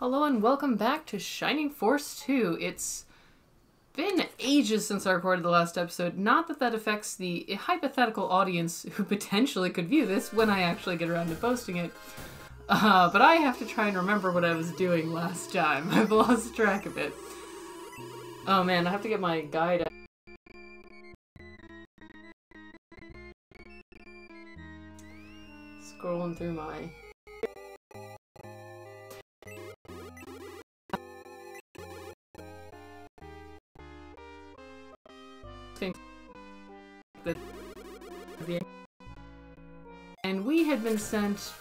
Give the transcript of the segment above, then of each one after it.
Hello and welcome back to Shining Force 2. It's been ages since I recorded the last episode. Not that that affects the hypothetical audience who potentially could view this when I actually get around to posting it. But I have to try and remember what I was doing last time. I've lost track of it. Oh man, I have to get my guide out. Scrolling through my... And we had been sent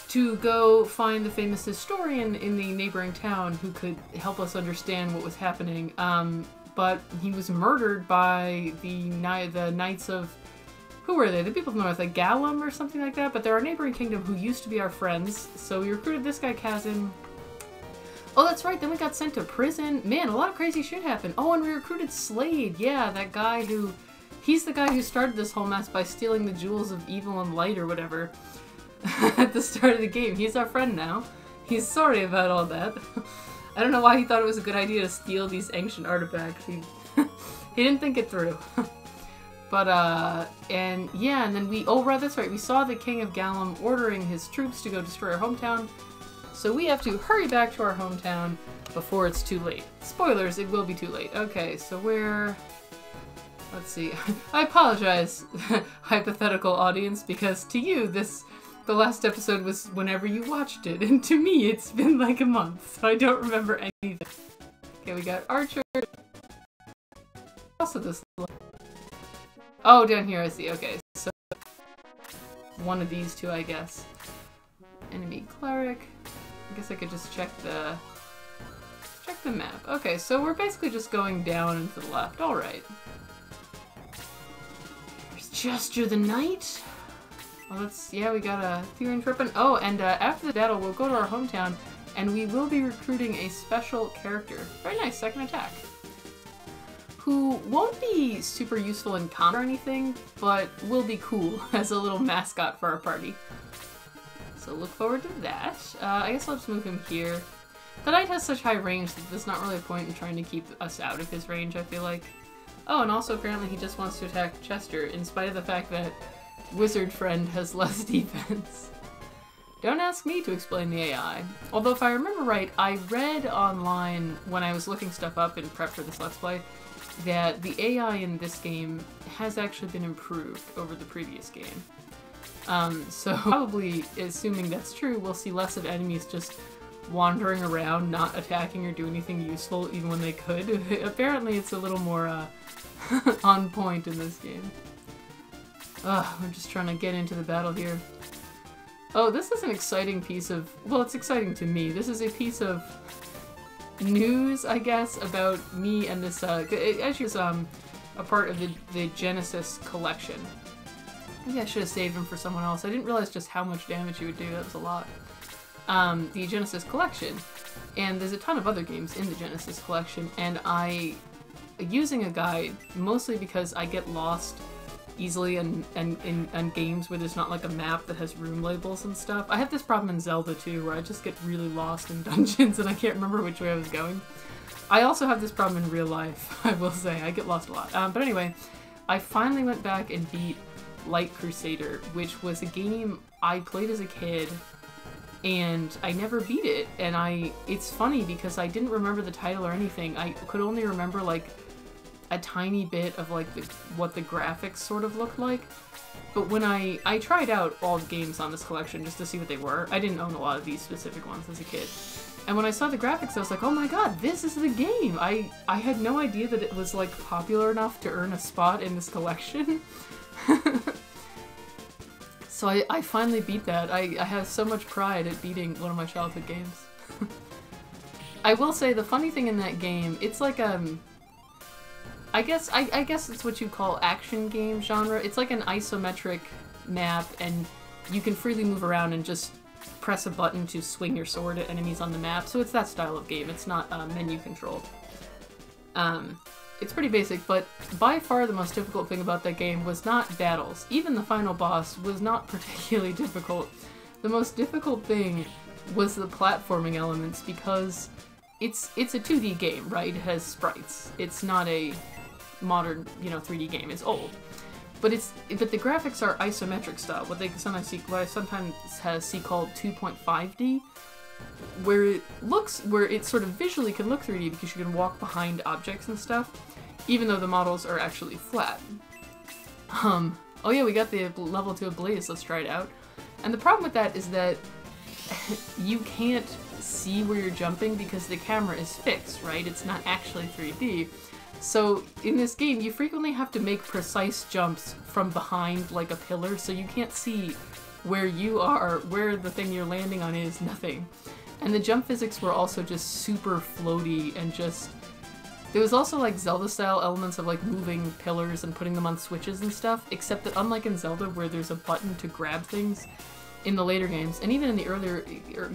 to go find the famous historian in the neighboring town who could help us understand what was happening. But he was murdered by the Knights of... Who were they? The people from the north, like Galam or something like that? But they're our neighboring kingdom who used to be our friends. So we recruited this guy, Kazin. Oh, that's right, then we got sent to prison. Man, a lot of crazy shit happened. Oh, and we recruited Slade. Yeah, that guy who... He's the guy who started this whole mess by stealing the jewels of evil and light or whatever at the start of the game. He's our friend now. He's sorry about all that. I don't know why he thought it was a good idea to steal these ancient artifacts. He didn't think it through. But, and yeah, and then we... Oh, right, that's right. We saw the King of Galam ordering his troops to go destroy our hometown. So we have to hurry back to our hometown before it's too late. Spoilers, it will be too late. Okay, so we're... Let's see. I apologize, hypothetical audience, because to you, the last episode was whenever you watched it, and to me, it's been like a month, so I don't remember anything. Okay, we got Archer. Also this... Oh, down here, I see. Okay, so... One of these two, I guess. Enemy Cleric. I guess I could just check the map. Okay, so we're basically just going down and to the left. Alright. There's Jester the Knight. Well, let's... Yeah, we got a Therian Trippin. Oh, and after the battle, we'll go to our hometown, and we will be recruiting a special character. Very nice, second attack. Who won't be super useful in combat or anything, but will be cool as a little mascot for our party. So look forward to that. I guess I'll just move him here. The knight has such high range that there's not really a point in trying to keep us out of his range, I feel like. Oh, and also apparently he just wants to attack Chester, in spite of the fact that Wizard Friend has less defense. Don't ask me to explain the AI. Although if I remember right, I read online when I was looking stuff up in prep for this Let's Play, that the AI in this game has actually been improved over the previous game. So probably, assuming that's true, we'll see less of enemies just wandering around, not attacking or doing anything useful, even when they could. Apparently it's a little more, on point in this game. I'm just trying to get into the battle here. Oh, this is an exciting piece of... Well, it's exciting to me. This is a piece of news, I guess, about me and this, it actually is, a part of the Genesis collection. Maybe I should have saved him for someone else. I didn't realize just how much damage he would do. That was a lot. The Genesis collection. And there's a ton of other games in the Genesis collection, and using a guide, mostly because I get lost easily in games where there's not like a map that has room labels and stuff. I have this problem in Zelda too, where I just get really lost in dungeons and I can't remember which way I was going. I also have this problem in real life, I will say. I get lost a lot. But anyway, I finally went back and beat Light Crusader, which was a game I played as a kid, and I never beat it. And it's funny because I didn't remember the title or anything. I could only remember like a tiny bit of like what the graphics sort of looked like. But when I tried out all the games on this collection just to see what they were. I didn't own a lot of these specific ones as a kid. And when I saw the graphics, I was like, oh my god, this is the game! I had no idea that it was like popular enough to earn a spot in this collection. So I finally beat that. I have so much pride at beating one of my childhood games. I will say, the funny thing in that game, it's like, I guess it's what you call action game genre. It's like an isometric map, and you can freely move around and just press a button to swing your sword at enemies on the map. So it's that style of game. It's not menu controlled. It's pretty basic, but by far the most difficult thing about that game was not battles. Even the final boss was not particularly difficult. the most difficult thing was the platforming elements, because it's a 2D game, right? It has sprites. It's not a modern, 3D game. It's old. But the graphics are isometric style, what I sometimes see called 2.5D, where it sort of visually can look 3D because you can walk behind objects and stuff, even though the models are actually flat. Oh yeah, we got the level 2 Ablaze, let's try it out. And the problem with that is that you can't see where you're jumping because the camera is fixed, right? It's not actually 3D. So in this game, you frequently have to make precise jumps from behind like a pillar, so you can't see where you are, where the thing you're landing on is, nothing. And the jump physics were also just super floaty and just... There was also like Zelda-style elements of like moving pillars and putting them on switches and stuff, except that unlike in Zelda where there's a button to grab things, in the later games, and even in the earlier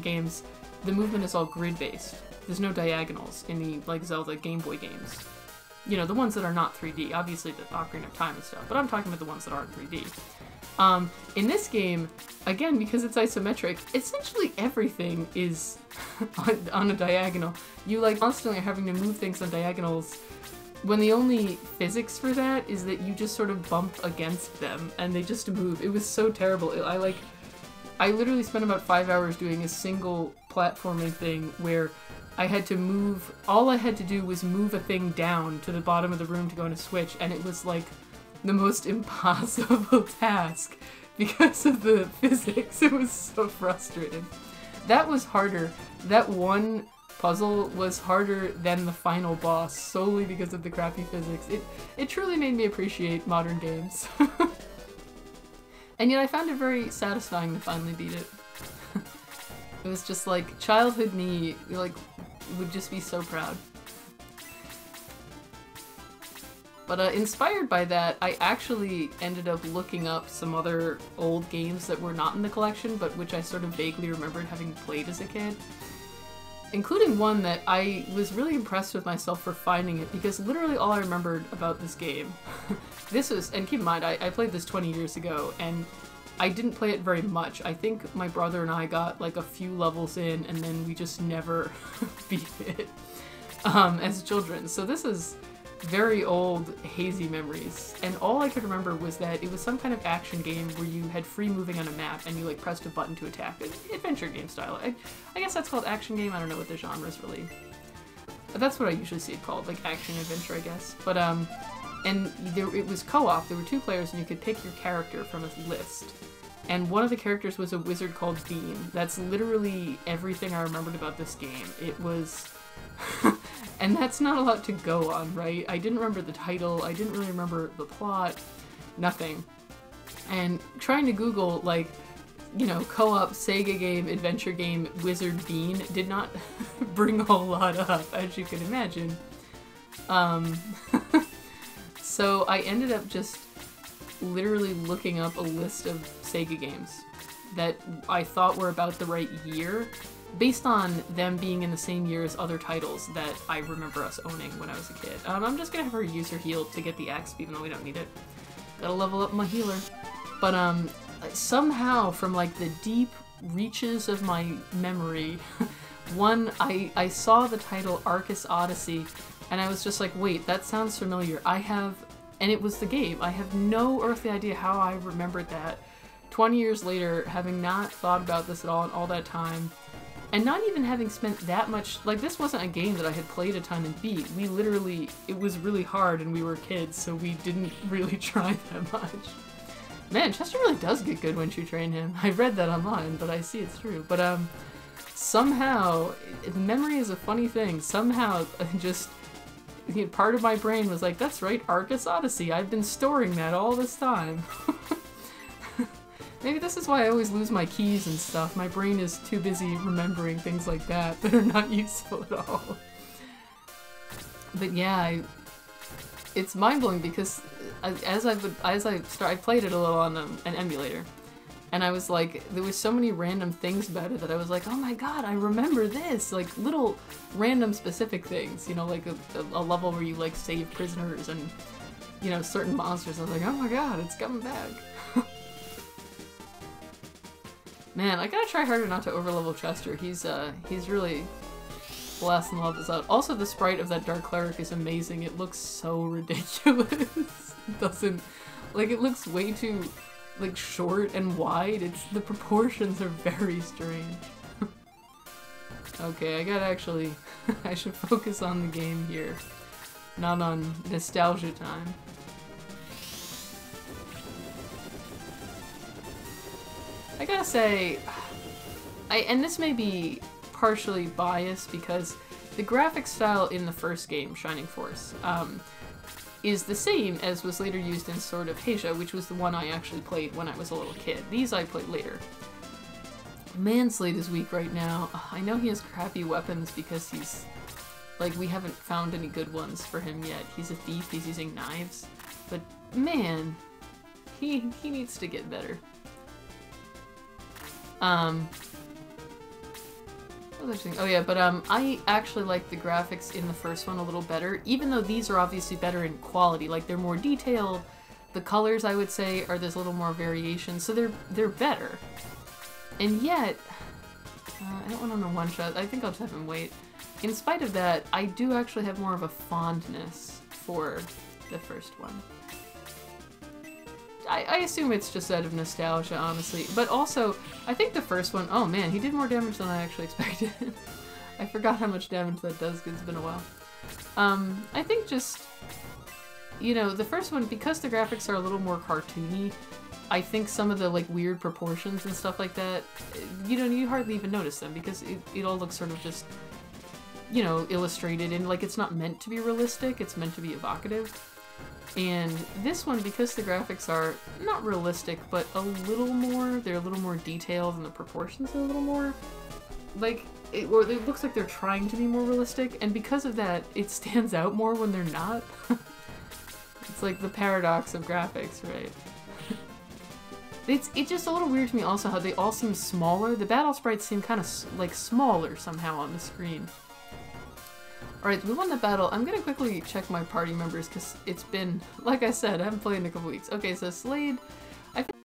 games, the movement is all grid-based. There's no diagonals in the like Zelda Game Boy games. The ones that are not 3D, obviously the Ocarina of Time and stuff, but I'm talking about the ones that aren't 3D. In this game, again, because it's isometric, essentially everything is on a diagonal. You like constantly are having to move things on diagonals when the only physics for that is that you just sort of bump against them and they just move. It was so terrible. I literally spent about 5 hours doing a single platforming thing where I had to move, all I had to do was move a thing down to the bottom of the room to go on a switch, and it was like the most impossible task because of the physics. It was so frustrating. That was harder. That one puzzle was harder than the final boss solely because of the crappy physics. It truly made me appreciate modern games. And yet I found it very satisfying to finally beat it. It was just like, childhood me, would just be so proud. But inspired by that, I actually ended up looking up some other old games that were not in the collection, but which I sort of vaguely remembered having played as a kid. Including one that I was really impressed with myself for finding it, because literally all I remembered about this game, this was, and keep in mind, I played this 20 years ago, and I didn't play it very much. I think my brother and I got like a few levels in, and then we just never beat it as children. So this is very old, hazy memories, and all I could remember was that it was some kind of action game where you had free moving on a map and you like pressed a button to attack. Adventure game style. I guess that's called action game. I don't know what the genre is really. But that's what I usually see it called, like action adventure, I guess. But and it was co-op. There were 2 players and you could pick your character from a list. And one of the characters was a wizard called Bean. That's literally everything I remembered about this game. It was... And that's not a lot to go on, right? I didn't remember the title, I didn't really remember the plot, nothing. And trying to Google, like, co-op Sega game, adventure game, Wizard Bean did not bring a whole lot up, as you can imagine. So I ended up just literally looking up a list of Sega games that I thought were about the right year, based on them being in the same year as other titles that I remember us owning when I was a kid. I'm just gonna have her use her heal to get the axe, even though we don't need it. Gotta level up my healer. But somehow, from like the deep reaches of my memory, I saw the title Arcus Odyssey, and I was just like, wait, that sounds familiar. And it was the game. I have no earthly idea how I remembered that. 20 years later, having not thought about this at all in all that time, and not even having spent that much, like, this wasn't a game that I had played a ton and beat. We literally, it was really hard and we were kids, so we didn't really try that much. Man, Chester really does get good once you train him. I read that online, but I see it's true. But, somehow, memory is a funny thing. Somehow, just, part of my brain was like, that's right, Arcus Odyssey. I've been storing that all this time. Maybe this is why I always lose my keys and stuff. My brain is too busy remembering things like that that are not useful at all. But yeah, it's mind-blowing because I played it a little on an emulator, and I was like, there was so many random things about it that I was like, oh my god, I remember this! Like, little random specific things, like a level where you like save prisoners and, certain monsters. I was like, oh my god, it's coming back. Man, I gotta try harder not to overlevel Chester. He's really blasting levels out. Also, the sprite of that Dark Cleric is amazing. It looks so ridiculous. It doesn't... Like, it looks way too, like, short and wide. The proportions are very strange. Okay, I gotta actually... I should focus on the game here. Not on nostalgia time. I gotta say... and this may be partially biased because the graphic style in the first game, Shining Force, is the same as was later used in Sword of Asia, which was the one I actually played when I was a little kid. These I played later. Man, Slade is weak right now. I know he has crappy weapons because he's... Like, we haven't found any good ones for him yet. He's a thief, he's using knives. But, man, he needs to get better. Oh yeah, but I actually like the graphics in the first one a little better, even though these are obviously better in quality. Like, they're more detailed. The colors, I would say, there's a little more variation, so they're better. And yet, I don't want to one-shot. I think I'll just have him wait. In spite of that, I do actually have more of a fondness for the first one. I assume it's just out of nostalgia, honestly. But also, I think the first one... Oh man, he did more damage than I actually expected. I forgot how much damage that does because it's been a while. I think just... You know, the first one, because the graphics are a little more cartoony, I think some of the, like, weird proportions and stuff like that, you know, you hardly even notice them because it all looks sort of just, you know, illustrated and, like, it's not meant to be realistic, it's meant to be evocative. And this one, because the graphics are not realistic, but a little more, they're a little more detailed and the proportions are a little more, like, it looks like they're trying to be more realistic, and because of that, it stands out more when they're not. It's like the paradox of graphics, right? It's just a little weird to me also how they all seem smaller. The battle sprites seem kind of like smaller somehow on the screen. Alright, we won the battle. I'm gonna quickly check my party members because it's been, like I said, I haven't played in a couple weeks. Okay, so Slade, I think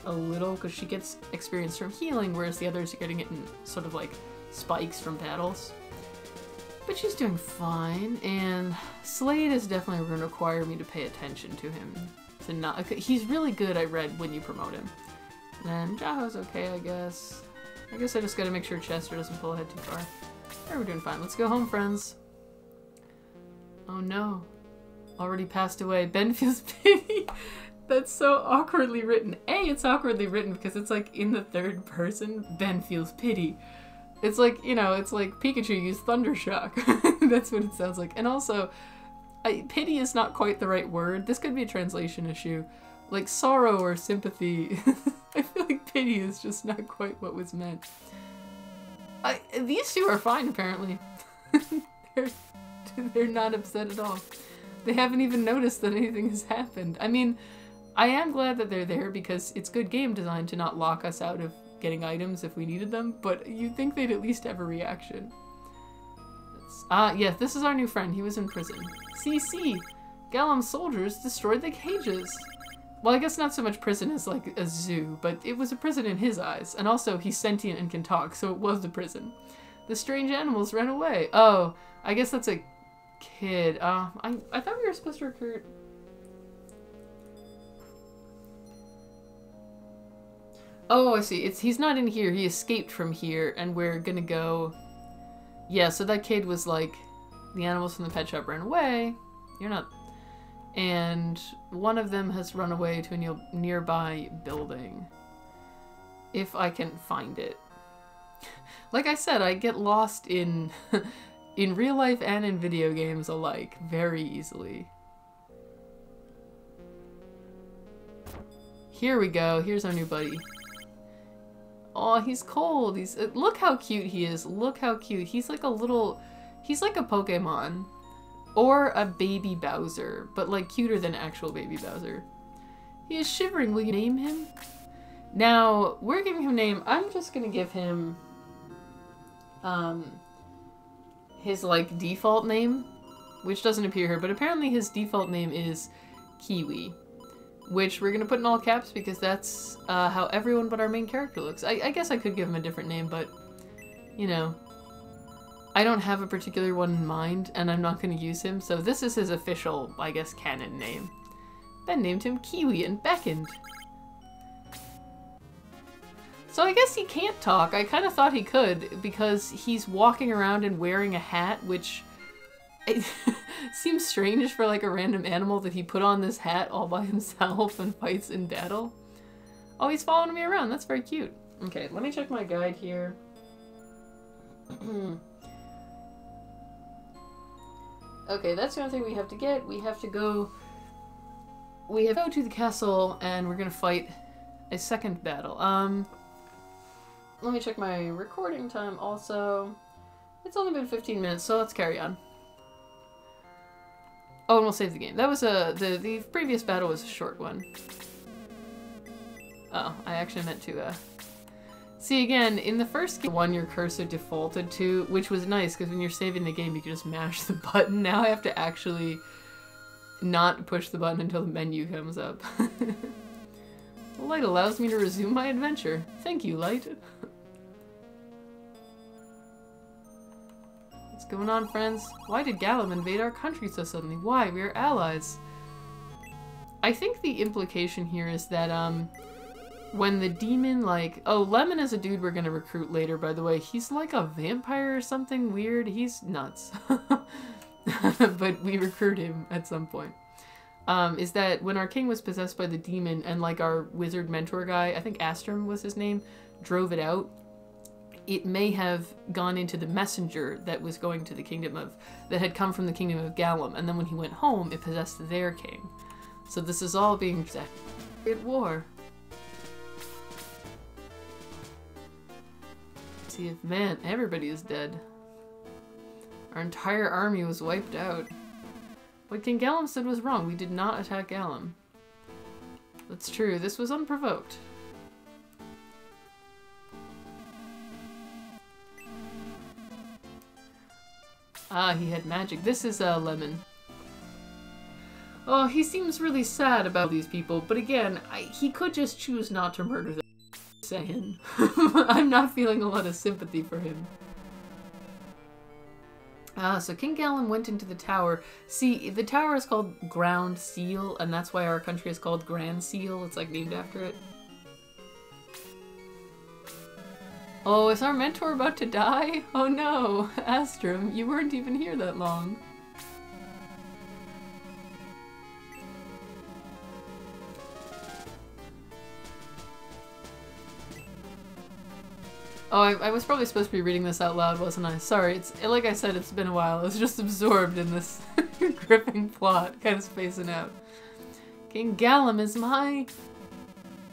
a little because she gets experience from healing, whereas the others are getting it in sort of like spikes from battles. But she's doing fine, and Slade is definitely going to require me to pay attention to him. He's really good, I read, when you promote him. And Jaho's okay, I guess. I guess I just gotta make sure Chester doesn't pull ahead too far. Alright, we're doing fine. Let's go home, friends. Oh no. Already passed away. Ben feels pity. That's so awkwardly written. It's awkwardly written because it's like in the third person. Ben feels pity. It's like, you know, it's like Pikachu used Thundershock. That's what it sounds like. And also, pity is not quite the right word. This could be a translation issue. Like sorrow or sympathy. I feel like pity is just not quite what was meant. These two are fine, apparently. They're not upset at all. They haven't even noticed that anything has happened. I mean, I am glad that they're there because it's good game design to not lock us out of getting items if we needed them, but you'd think they'd at least have a reaction. Yes, this is our new friend. He was in prison. CC! Galam's soldiers destroyed the cages! Well, I guess not so much prison as like a zoo, but it was a prison in his eyes. And also, he's sentient and can talk, so it was a prison. The strange animals ran away. Oh, I guess that's a kid. I thought we were supposed to recruit... Oh, I see. He's not in here. He escaped from here, and we're gonna go... Yeah, so that kid was like, the animals from the pet shop ran away. You're not... And one of them has run away to a nearby building. If I can find it. Like I said, I get lost in in real life and in video games alike very easily. Here we go. Here's our new buddy. Oh, he's cold. Look how cute he is. Look how cute. He's like a little... He's like a Pokemon. Or a baby Bowser. But like cuter than actual baby Bowser. He is shivering. Will you name him? Now, we're giving him a name. I'm just gonna give him... his like default name. Which doesn't appear here. But apparently his default name is Kiwi. which we're gonna put in all caps because that's how everyone but our main character looks. I guess I could give him a different name, but, you know, I don't have a particular one in mind, and I'm not gonna use him, so this is his official, I guess, canon name. Ben named him Kiwi and beckoned. So I guess he can't talk. I kind of thought he could, because he's walking around and wearing a hat, which it seems strange for like a random animal that he put on this hat all by himself and fights in battle. Oh, he's following me around. That's very cute. Okay, let me check my guide here. Okay, that's the only thing we have to get. We have to go to the castle, and we're gonna fight a second battle. Let me check my recording time also. It's only been 15 minutes, so let's carry on. Oh, and we'll save the game. That was the previous battle was a short one. Oh, I actually meant to, see, again, in the first game, your cursor defaulted to, which was nice, because when you're saving the game, you can just mash the button. Now I have to actually not push the button until the menu comes up. The light allows me to resume my adventure. Thank you, light. What's going on, friends? Why did Galam invade our country so suddenly? Why? We are allies. I think the implication here is that, when the demon, like... Oh, Lemon is a dude we're gonna recruit later, by the way. He's like a vampire or something weird. He's nuts. But we recruit him at some point. Is that when our king was possessed by the demon and like our wizard mentor guy, I think Astrum was his name, drove it out, it may have gone into the messenger that was going to the kingdom of, that had come from the kingdom of Galam, and then when he went home, it possessed their king. So this is all being at war. See if, man, everybody is dead. Our entire army was wiped out. What King Galam said was wrong. We did not attack Galam. That's true. This was unprovoked. Ah, he had magic. This is Lemon. Oh, he seems really sad about these people, but again, he could just choose not to murder them. Saying. I'm not feeling a lot of sympathy for him. So King Galam went into the tower. See, the tower is called Granseal, and that's why our country is called Granseal. It's like named after it. Oh, is our mentor about to die? Oh no, Astrum, you weren't even here that long. Oh, I was probably supposed to be reading this out loud, wasn't I? Sorry, it's like I said, it's been a while. I was just absorbed in this gripping plot, kind of spacing out. King Galam is my...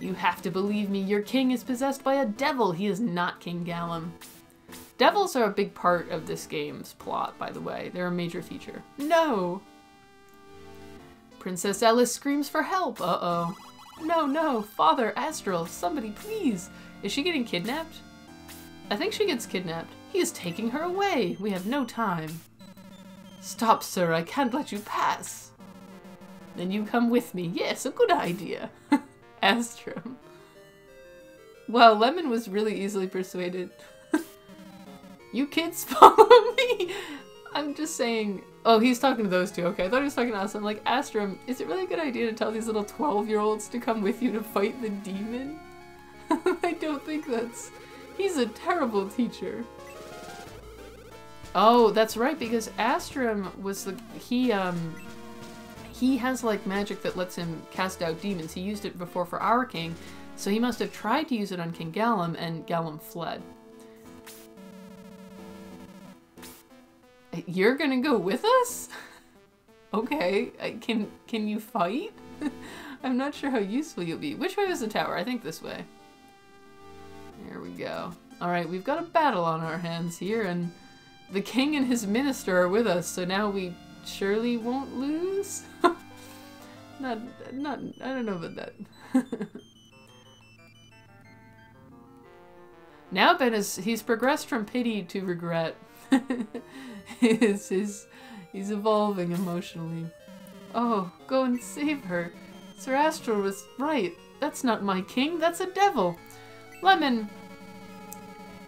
You have to believe me, your king is possessed by a devil. He is not King Galam. Devils are a big part of this game's plot, by the way. They're a major feature. No! Princess Elis screams for help. Uh-oh. No, no, Father, Astral, somebody please. Is she getting kidnapped? I think she gets kidnapped. He is taking her away. We have no time. Stop, sir. I can't let you pass. Then you come with me. Yes, a good idea. Astrum. Wow, Lemon was really easily persuaded. You kids follow me. I'm just saying... Oh, he's talking to those two. Okay, I thought he was talking to us. I'm like, Astrum, is it really a good idea to tell these little 12-year-olds to come with you to fight the demon? I don't think that's... He's a terrible teacher. Oh, that's right, because Astrum was the... He has, like, magic that lets him cast out demons. He used it before for our king, so he must have tried to use it on King Galam, and Galam fled. You're gonna go with us? Okay, can you fight? I'm not sure how useful you'll be. Which way is the tower? I think this way. There we go. Alright, we've got a battle on our hands here, and the king and his minister are with us, so now we surely won't lose? I don't know about that. Now Ben he's progressed from pity to regret. He's evolving emotionally. Oh, go and save her. Sir Astral was right. That's not my king, that's a devil. Lemon.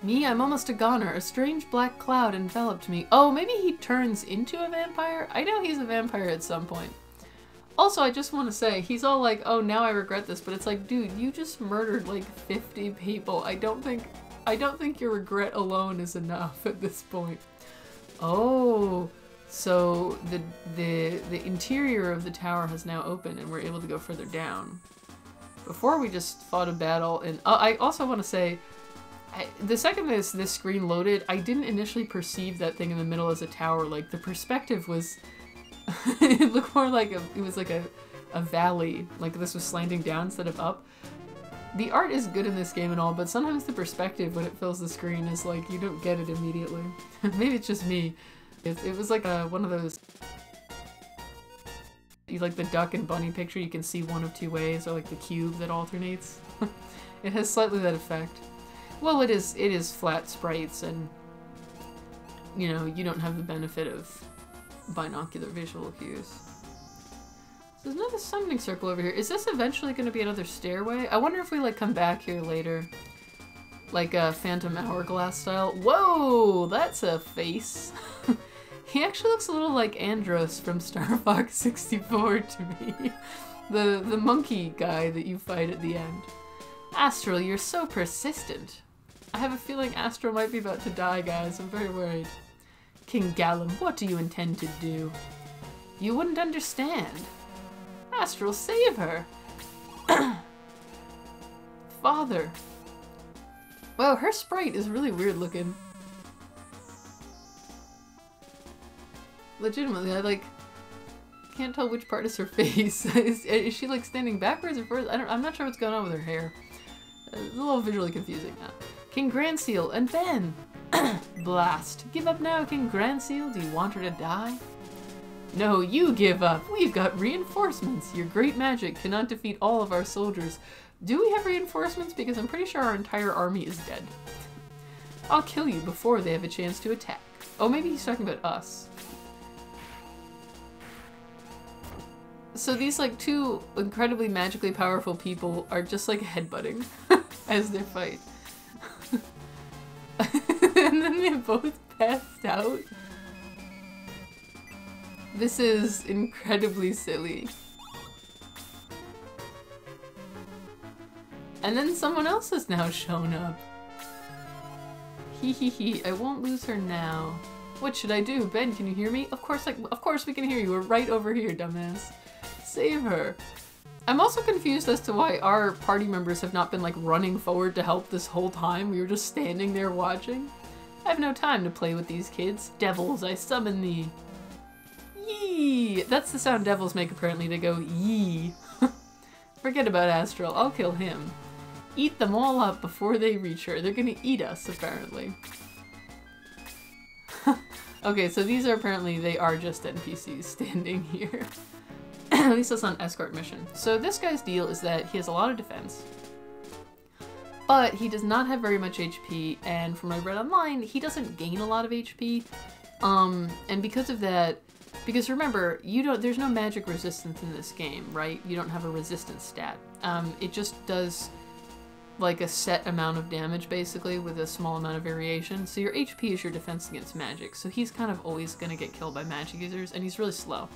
Me, I'm almost a goner. A strange black cloud enveloped me. Oh, maybe he turns into a vampire? I know he's a vampire at some point. Also, I just want to say, he's all like, oh, now I regret this, but it's like, dude, you just murdered like 50 people. I don't think your regret alone is enough at this point. Oh, so the interior of the tower has now opened and we're able to go further down. Before we just fought a battle, and I also want to say, the second this screen loaded, I didn't initially perceive that thing in the middle as a tower. Like, the perspective was, it looked more like it was like a valley. Like this was slanting down instead of up. The art is good in this game and all, but sometimes the perspective when it fills the screen is like, you don't get it immediately. Maybe it's just me. It was like one of those, like the duck and bunny picture, you can see one of two ways, or like the cube that alternates. It has slightly that effect. Well, it is flat sprites, and you know, you don't have the benefit of binocular visual cues. There's another summoning circle over here. Is this eventually going to be another stairway? I wonder if we like come back here later. Like a Phantom Hourglass style. Whoa! That's a face. He actually looks a little like Andros from Star Fox 64 to me. The monkey guy that you fight at the end. Astral, you're so persistent. I have a feeling Astral might be about to die, guys. I'm very worried. King Galam, what do you intend to do? You wouldn't understand. Astral, save her! Father. Wow, her sprite is really weird looking. Legitimately, I like can't tell which part is her face. Is she like standing backwards or forwards? I'm not sure what's going on with her hair. It's a little visually confusing now. King Granseal and Ben! Blast. Give up now, King Granseal. Do you want her to die? No, you give up. We've got reinforcements. Your great magic cannot defeat all of our soldiers. Do we have reinforcements? Because I'm pretty sure our entire army is dead. I'll kill you before they have a chance to attack. Oh, maybe he's talking about us. So these like two incredibly magically powerful people are just like headbutting as they fight. And then they both passed out. This is incredibly silly. And then someone else has now shown up. Hee hee hee, I won't lose her now. What should I do? Ben, can you hear me? Of course we can hear you. We're right over here, dumbass. Save her. I'm also confused as to why our party members have not been like running forward to help this whole time. We were just standing there watching. I have no time to play with these kids. Devils, I summon thee. Yee! That's the sound devils make apparently. They go yee. Forget about Astral. I'll kill him. Eat them all up before they reach her. They're gonna eat us, apparently. Okay, so these are apparently, they are just NPCs standing here. At least it's on escort mission. So this guy's deal is that he has a lot of defense, but he does not have very much HP, and from what I read online, he doesn't gain a lot of HP. And because of that, because remember, there's no magic resistance in this game, right? You don't have a resistance stat. It just does like a set amount of damage basically with a small amount of variation. So your HP is your defense against magic. So he's kind of always gonna get killed by magic users, and he's really slow.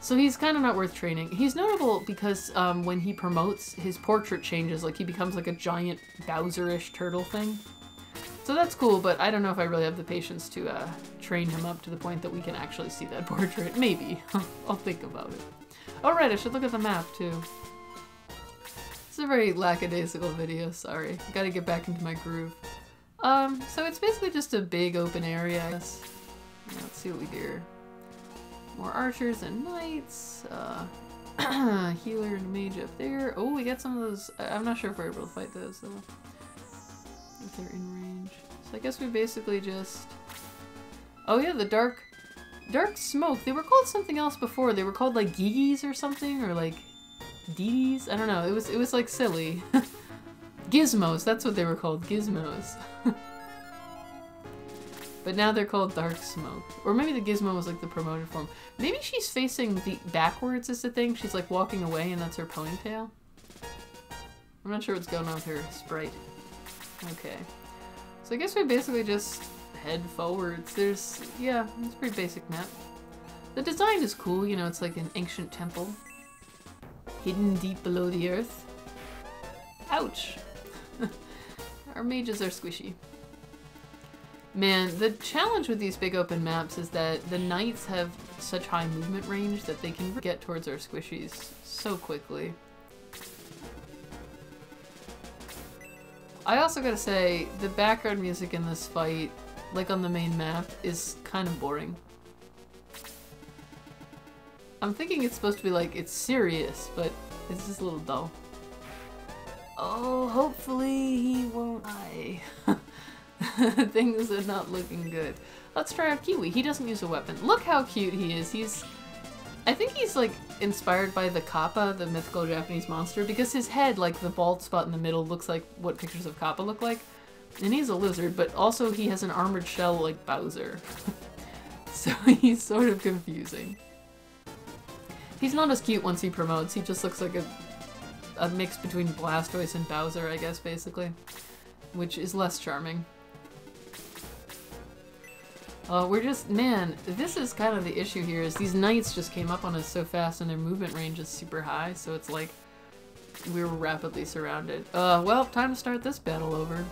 So he's kind of not worth training. He's notable because when he promotes, his portrait changes, like he becomes like a giant Bowser-ish turtle thing. So that's cool, but I don't know if I really have the patience to train him up to the point that we can actually see that portrait. Maybe. I'll think about it. Oh right, I should look at the map too. It's a very lackadaisical video, sorry. I gotta get back into my groove. So it's basically just a big open area, I guess. Yeah, let's see what we do here. More archers and knights, healer and mage up there. Oh, we got some of those. I'm not sure if we're able to fight those though. If they're in range. So I guess we basically just... Oh yeah, the dark smoke. They were called something else before. They were called like Gigis or something, or like Didis? I don't know. It was like silly. Gizmos, that's what they were called. Gizmos. But now they're called Dark Smoke. Or maybe the Gizmo was like the promoted form. Maybe she's facing the backwards is the thing. She's like walking away and that's her ponytail. I'm not sure what's going on with her sprite. Okay. So I guess we basically just head forwards. There's, yeah, it's a pretty basic map. The design is cool, you know, it's like an ancient temple. Hidden deep below the earth. Ouch! Our mages are squishy. Man, the challenge with these big open maps is that the knights have such high movement range that they can get towards our squishies so quickly. I also gotta say, the background music in this fight, like on the main map, is kind of boring. I'm thinking it's supposed to be like, it's serious, but it's just a little dull. Oh, hopefully he won't die. Things are not looking good. Let's try out Kiwi. He doesn't use a weapon. Look how cute he is. I think he's like inspired by the Kappa, the mythical Japanese monster, because his head, like the bald spot in the middle, looks like what pictures of Kappa look like. And he's a lizard, but also he has an armored shell like Bowser. So he's sort of confusing. He's not as cute once he promotes. He just looks like a mix between Blastoise and Bowser, I guess, basically. Which is less charming. We're just, man, this is kind of the issue here, is these knights just came up on us so fast and their movement range is super high, so it's like we were rapidly surrounded. Well, time to start this battle over.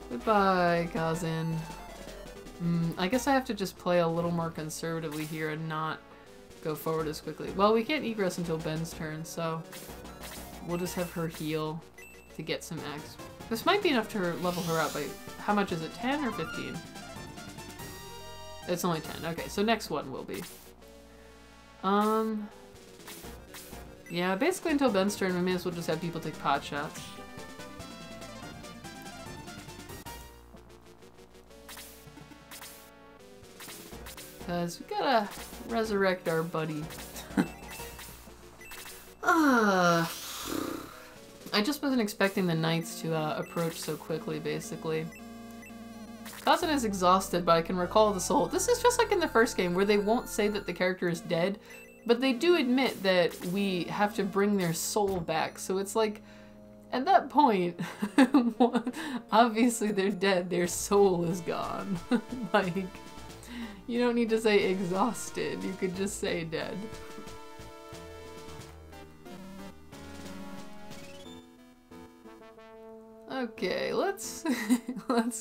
Goodbye, Kazin. I guess I have to just play a little more conservatively here and not go forward as quickly. Well, we can't egress until Ben's turn, so we'll just have her heal to get some X. This might be enough to level her up by, how much is it, 10 or 15? It's only 10. Okay, so next one will be. Yeah, basically until Ben's turn, we may as well just have people take pot shots. Because we gotta resurrect our buddy. I just wasn't expecting the knights to approach so quickly, basically. Kazan is exhausted, but I can recall the soul. This is just like in the first game, where they won't say that the character is dead, but they do admit that we have to bring their soul back. So it's like, at that point, obviously they're dead, their soul is gone. Like, you don't need to say exhausted, you could just say dead. Okay, let's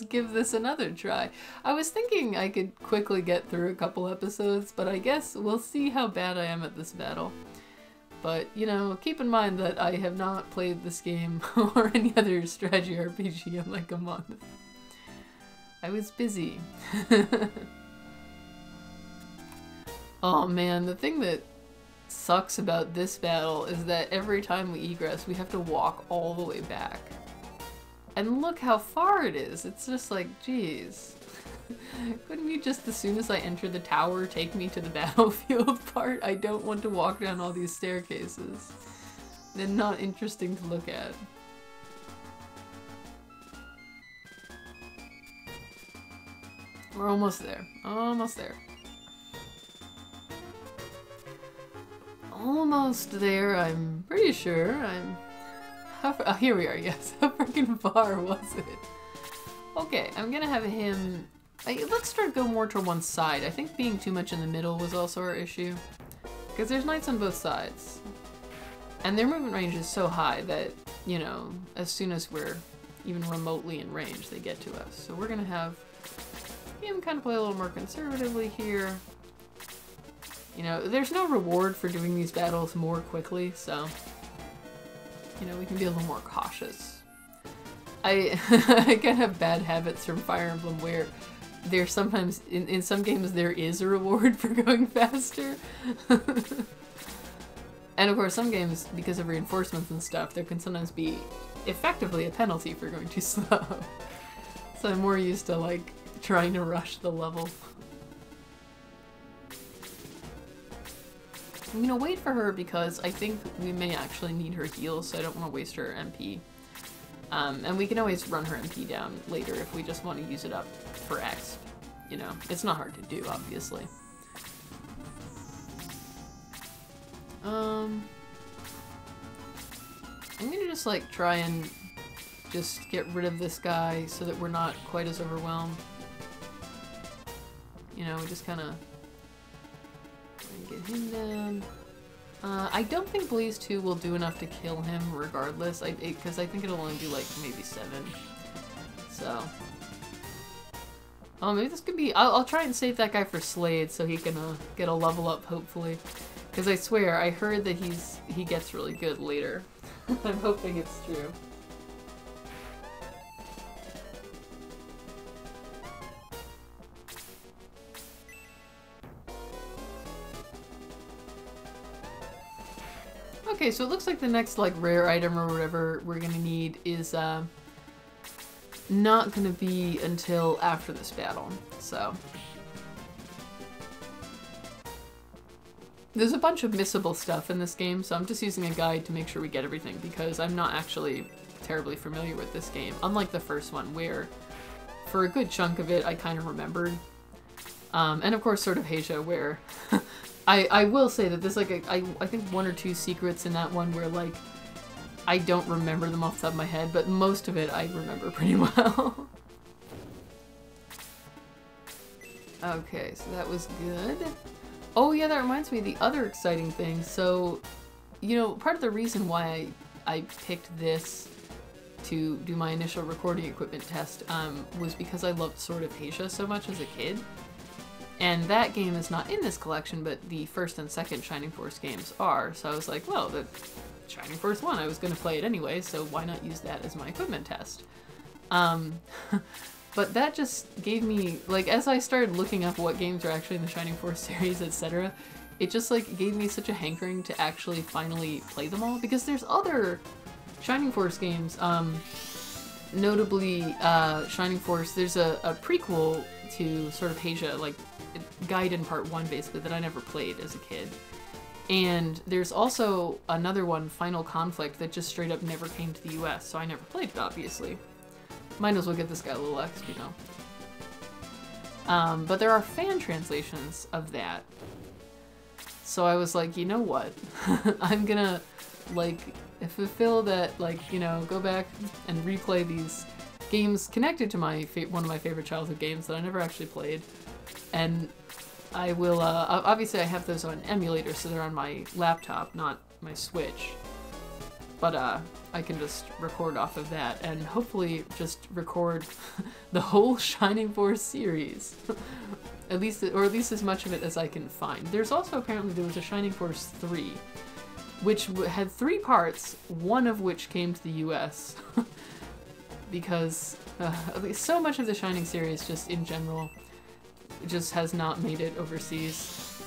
give this another try. I was thinking I could quickly get through a couple episodes, but I guess we'll see how bad I am at this battle. But, you know, keep in mind that I have not played this game or any other strategy RPG in like a month. I was busy. Oh man, the thing that sucks about this battle is that every time we egress, we have to walk all the way back. And look how far it is. It's just like, geez. Couldn't you just, as soon as I enter the tower, take me to the battlefield part? I don't want to walk down all these staircases. They're not interesting to look at. We're almost there. Almost there. Almost there, I'm pretty sure. Oh, here we are, yes. How freaking far was it? Okay, I'm gonna have him... let's start go more to one side. I think being too much in the middle was also our issue. Because there's knights on both sides. And their movement range is so high that, you know, as soon as we're even remotely in range, they get to us. So we're gonna have him kind of play a little more conservatively here. You know, there's no reward for doing these battles more quickly, so... You know, we can be a little more cautious. I kind of have bad habits from Fire Emblem where there's sometimes, in some games there is a reward for going faster. And of course some games, because of reinforcements and stuff, there can sometimes be effectively a penalty for going too slow. So I'm more used to like trying to rush the level. I'm gonna wait for her because I think we may actually need her heal, so I don't want to waste her MP. And we can always run her MP down later if we just want to use it up for X. You know, it's not hard to do, obviously. I'm gonna just like try and just get rid of this guy so that we're not quite as overwhelmed. You know, we just kind of get him down. I don't think Blaze 2 will do enough to kill him regardless, because I think it'll only do like maybe 7. So, oh, maybe this could be. I'll try and save that guy for Slade so he can get a level up hopefully. Because I swear, I heard that he gets really good later. I'm hoping it's true. Okay, so it looks like the next like rare item or whatever we're gonna need is not gonna be until after this battle. So there's a bunch of missable stuff in this game, so I'm just using a guide to make sure we get everything because I'm not actually terribly familiar with this game, unlike the first one where for a good chunk of it I kind of remembered. And of course Sword of Asia where I will say that there's like I think 1 or 2 secrets in that one where like I don't remember them off the top of my head, but most of it I remember pretty well. Okay, so that was good. Oh yeah, that reminds me of the other exciting thing. So, you know, part of the reason why I picked this to do my initial recording equipment test was because I loved Sword of Asia so much as a kid. And that game is not in this collection, but the first and second Shining Force games are. So I was like, well, the Shining Force 1, I was going to play it anyway, so why not use that as my equipment test? But that just gave me, like, as I started looking up what games are actually in the Shining Force series, etc., it just, like, gave me such a hankering to actually finally play them all, because there's other Shining Force games, notably, Shining Force, there's a prequel to Sword of Asia, like, Gaiden Part 1, basically, that I never played as a kid. And there's also another one, Final Conflict, that just straight up never came to the US, so I never played it, obviously. Might as well give this guy a little XP, though. But there are fan translations of that. So I was like, you know what? I'm gonna, like, fulfill that, like, you know, go back and replay these games connected to my one of my favorite childhood games that I never actually played. And I will, obviously I have those on emulator, so they're on my laptop, not my Switch. But, I can just record off of that, and hopefully just record the whole Shining Force series. At least as much of it as I can find. There's also, apparently, there was a Shining Force 3, which had 3 parts, one of which came to the US. Because, so much of the Shining series, just in general, just has not made it overseas.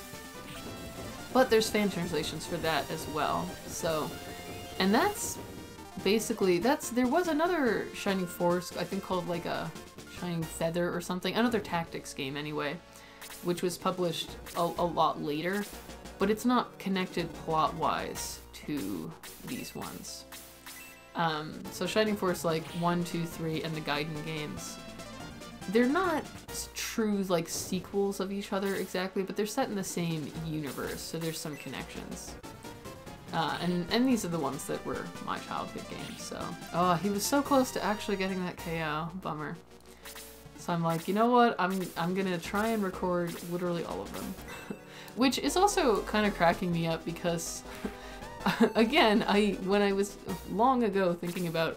But there's fan translations for that as well, so... And that's basically, there was another Shining Force, I think called like a Shining Feather or something, another tactics game anyway, which was published a lot later, but it's not connected plot-wise to these ones. So Shining Force like 1, 2, 3, and the Gaiden games, they're not true like sequels of each other exactly, but they're set in the same universe, so there's some connections. And these are the ones that were my childhood games, so... Oh, he was so close to actually getting that KO. Bummer. So I'm like, you know what? I'm gonna try and record literally all of them. Which is also kind of cracking me up because, again, when I was long ago thinking about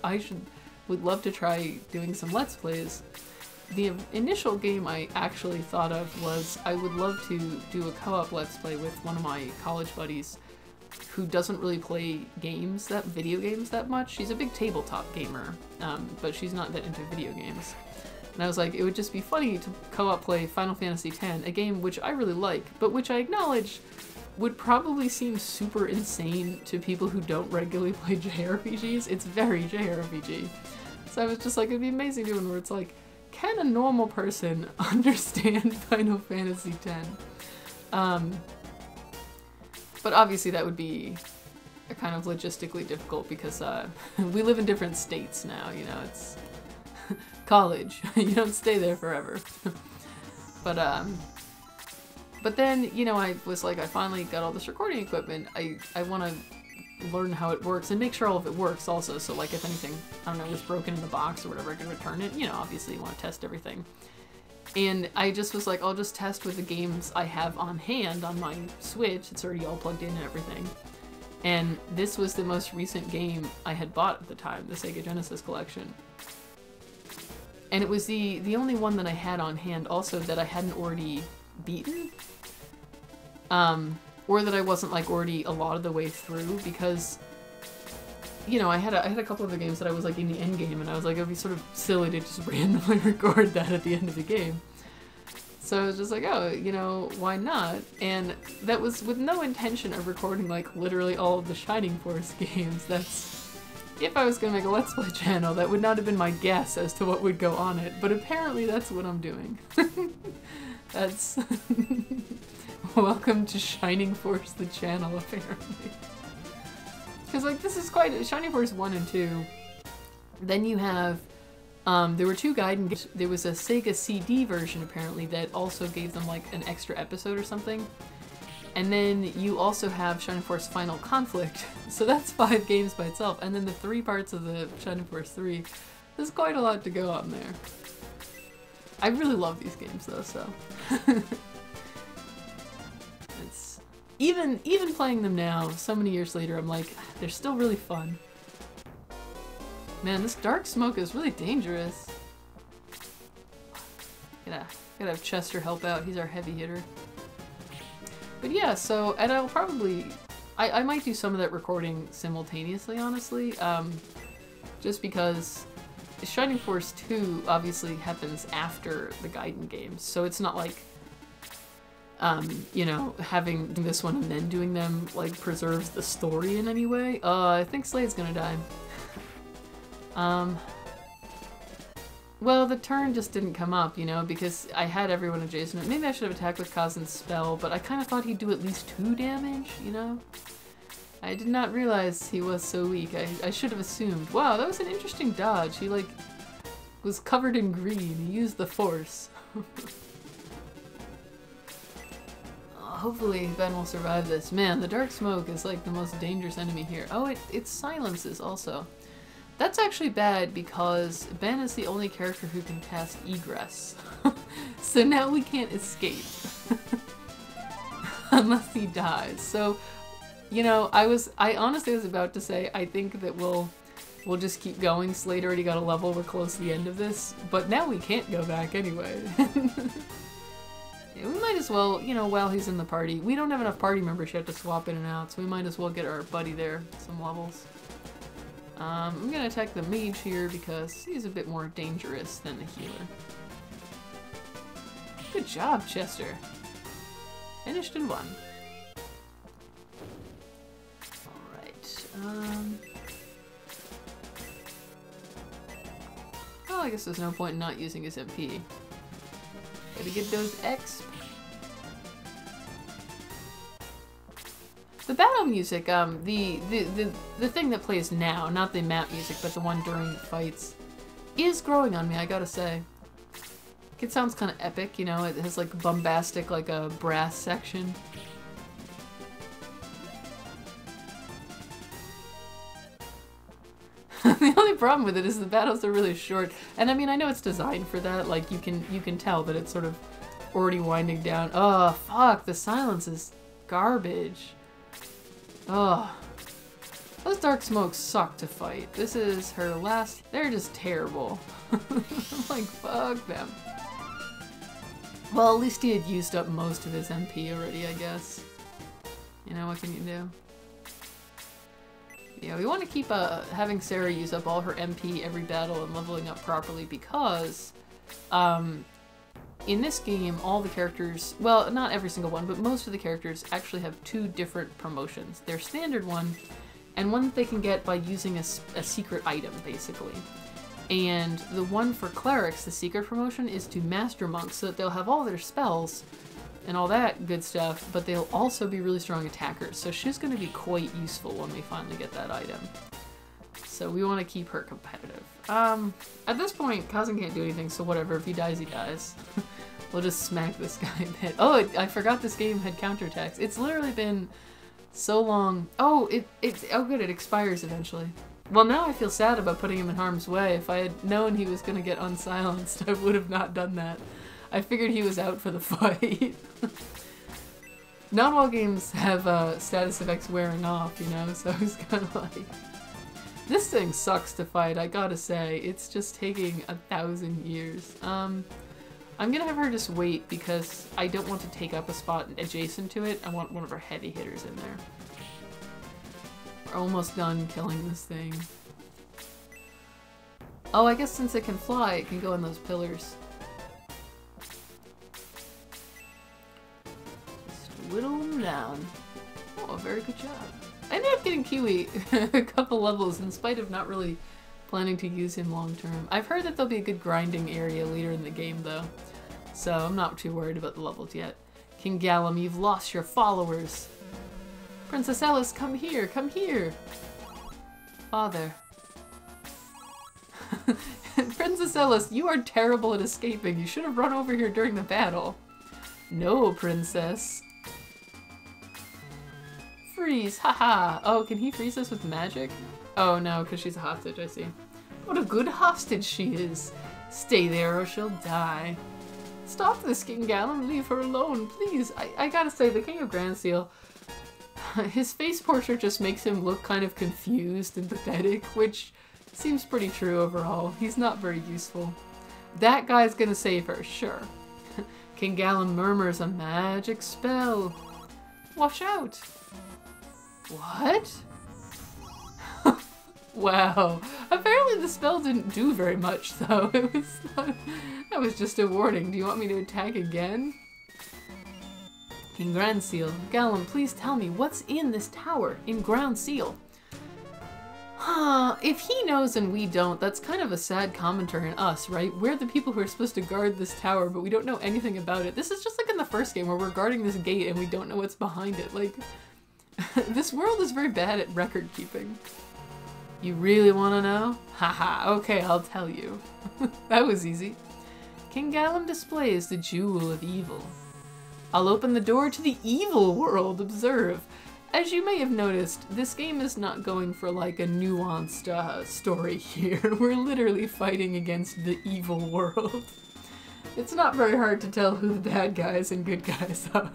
would love to try doing some Let's Plays, the initial game I actually thought of was I would love to do a co-op Let's Play with one of my college buddies who doesn't really play video games that much. She's a big tabletop gamer, but she's not that into video games. And I was like, it would just be funny to co-op play Final Fantasy X, a game which I really like, but which I acknowledge would probably seem super insane to people who don't regularly play JRPGs. It's very JRPG. So I was just like, it'd be amazing doing where it's like, can a normal person understand Final Fantasy X? But obviously that would be kind of logistically difficult because we live in different states now, you know, it's college. You don't stay there forever. But then, you know, I was like, I finally got all this recording equipment. I want to learn how it works and make sure all of it works also. So like if anything, I don't know, was broken in the box or whatever, I can return it. You know, obviously you want to test everything. And I just was like, I'll just test with the games I have on hand on my Switch. It's already all plugged in and everything. And this was the most recent game I had bought at the time, the Sega Genesis collection. And it was the only one that I had on hand also that I hadn't already beaten. Or that I wasn't like already a lot of the way through, because, you know, I had a couple of the games that I was like in the end game, and I was like, it'd be sort of silly to just randomly record that at the end of the game. So I was just like, oh, you know, why not? And that was with no intention of recording like literally all of the Shining Force games. That's, if I was gonna make a Let's Play channel, that would not have been my guess as to what would go on it, but apparently that's what I'm doing. That's... Welcome to Shining Force, the channel, apparently. Because, like, this is quite... Shining Force 1 and 2. Then you have... there were 2 Gaiden games. There was a Sega CD version, apparently, that also gave them, like, an extra episode or something. And then you also have Shining Force Final Conflict. So that's 5 games by itself. And then the 3 parts of the Shining Force 3. There's quite a lot to go on there. I really love these games, though, so... Even playing them now, so many years later, I'm like, they're still really fun. Man, this dark smoke is really dangerous. Gotta have Chester help out, he's our heavy hitter. But yeah, so, and I'll probably, I might do some of that recording simultaneously, honestly, just because Shining Force 2 obviously happens after the Gaiden games, so it's not like, you know, having this one and then doing them, like, preserves the story in any way. I think Slade's gonna die. Well, the turn just didn't come up, you know, because I had everyone adjacent. Maybe I should have attacked with Kazen's spell, but I kind of thought he'd do at least 2 damage, you know? I did not realize he was so weak. I should have assumed. Wow, that was an interesting dodge. He, like, was covered in green. He used the force. Hopefully Ben will survive this. Man, the dark smoke is like the most dangerous enemy here. Oh, it silences also. That's actually bad because Ben is the only character who can cast egress. So now we can't escape. Unless he dies. So, you know, I honestly was about to say I think that we'll just keep going. Slade already got a level, we're close to the end of this, but now we can't go back anyway. We might as well, you know, while he's in the party. We don't have enough party members yet to swap in and out, so we might as well get our buddy there some levels. I'm gonna attack the mage here because he's a bit more dangerous than the healer. Good job, Chester. Finished in 1. Alright, well, I guess there's no point in not using his MP. Gotta get those X. The battle music, the thing that plays now, not the map music, but the one during the fights, is growing on me, I gotta say. It sounds kind of epic, you know, it has like bombastic, like a brass section. The only problem with it is the battles are really short, and I mean, I know it's designed for that, like, you can tell that it's sort of already winding down. Oh, fuck, the silence is garbage. Oh. Those dark smokes suck to fight. This is her last... They're just terrible. I'm like, fuck them. Well, at least he had used up most of his MP already, I guess. You know, what can you do? Yeah, we want to keep having Sarah use up all her MP every battle and leveling up properly because in this game, all the characters, well, not every single one, but most of the characters actually have 2 different promotions. Their standard one, and one that they can get by using a secret item, basically. And the one for clerics, the secret promotion, is to Master Monk, so that they'll have all their spells and all that good stuff, but they'll also be really strong attackers, so she's going to be quite useful when we finally get that item. So we want to keep her competitive. At this point, Kazan can't do anything, so whatever, if he dies, he dies. We'll just smack this guy a bit. Oh, I forgot this game had counterattacks. It's literally been so long. Oh, oh good, it expires eventually. Well, now I feel sad about putting him in harm's way. If I had known he was going to get unsilenced, I would have not done that. I figured he was out for the fight. Not all games have status effects wearing off, you know, so I was kind of like... This thing sucks to fight, I gotta say. It's just taking 1,000 years. I'm gonna have her just wait because I don't want to take up a spot adjacent to it. I want one of our heavy hitters in there. We're almost done killing this thing. Oh, I guess since it can fly, it can go in those pillars. Just whittle them down. Oh, very good job. I ended up getting Kiwi a couple levels in spite of not really planning to use him long term. I've heard that there'll be a good grinding area later in the game though, so I'm not too worried about the levels yet. King Galam, you've lost your followers. Princess Elis, come here, come here. Father. Princess Elis, you are terrible at escaping. You should have run over here during the battle. No, princess. Freeze, haha. Oh, can he freeze us with magic? Oh no, because she's a hostage, I see. What a good hostage she is. Stay there or she'll die. Stop this, King Galam. Leave her alone, please. I gotta say, the King of Granseal, his face portrait just makes him look kind of confused and pathetic, which seems pretty true overall. He's not very useful. That guy's gonna save her, sure. King Galam murmurs a magic spell. Watch out. What? Wow. Apparently the spell didn't do very much, though. It was not, that was just a warning. Do you want me to attack again? King Granseal. Galam, please tell me what's in this tower in Granseal. Huh, if he knows and we don't, that's kind of a sad commentary on us, right? We're the people who are supposed to guard this tower, but we don't know anything about it. This is just like in the first game where we're guarding this gate and we don't know what's behind it. Like, this world is very bad at record keeping. You really want to know? Haha, okay, I'll tell you. That was easy. King Galam displays the jewel of evil. I'll open the door to the evil world, observe. As you may have noticed, this game is not going for like a nuanced story here. We're literally fighting against the evil world. It's not very hard to tell who the bad guys and good guys are.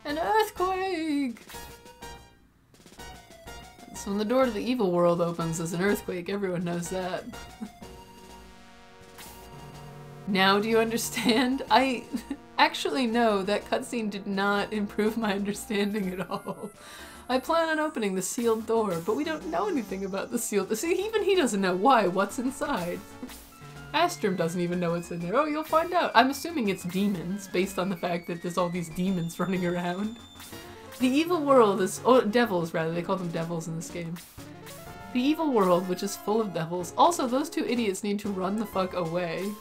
An earthquake! So when the door to the evil world opens, there's an earthquake. Everyone knows that. Now do you understand? I actually know that cutscene did not improve my understanding at all. I plan on opening the sealed door, but we don't know anything about the sealed door. See, even he doesn't know why. What's inside? Astrum doesn't even know what's in there. Oh, you'll find out. I'm assuming it's demons, based on the fact that there's all these demons running around. The evil world is... oh, devils, rather. They call them devils in this game. The evil world, which is full of devils. Also, those two idiots need to run the fuck away.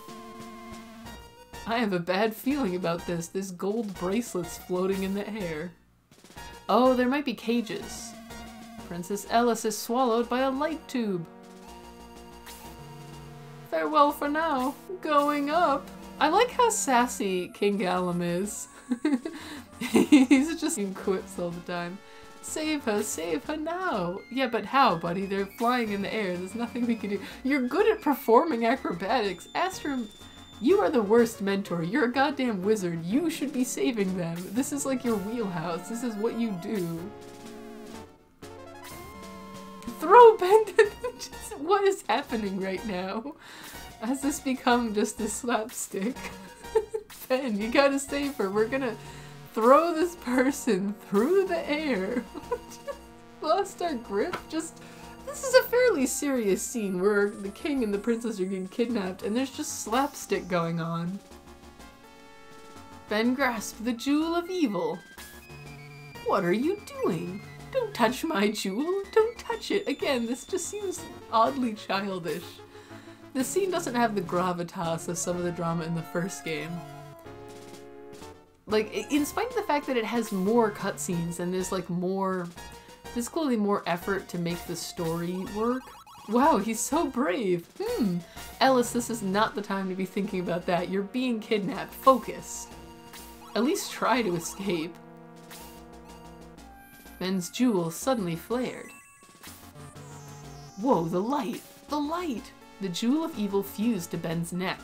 I have a bad feeling about this. This gold bracelet's floating in the air. Oh, there might be cages. Princess Elis is swallowed by a light tube. Farewell for now. Going up. I like how sassy King Galam is. He's just in quips all the time. Save her now. Yeah, but how, buddy? They're flying in the air. There's nothing we can do. You're good at performing acrobatics. Astrum, you are the worst mentor. You're a goddamn wizard. You should be saving them. This is like your wheelhouse. This is what you do. Throw pendant! What is happening right now? Has this become just a slapstick? Ben, you gotta save her. We're gonna throw this person through the air. Lost our grip? This is a fairly serious scene where the king and the princess are getting kidnapped and there's just slapstick going on. Ben grasped the jewel of evil. What are you doing? Don't touch my jewel. Don't touch it. Again, this just seems oddly childish. The scene doesn't have the gravitas of some of the drama in the first game. Like, in spite of the fact that it has more cutscenes and there's like more... There's clearly more effort to make the story work. Wow, he's so brave. Elis, this is not the time to be thinking about that. You're being kidnapped. Focus. At least try to escape. Ben's jewel suddenly flared. Whoa, the light! The light! The jewel of evil fused to Ben's neck.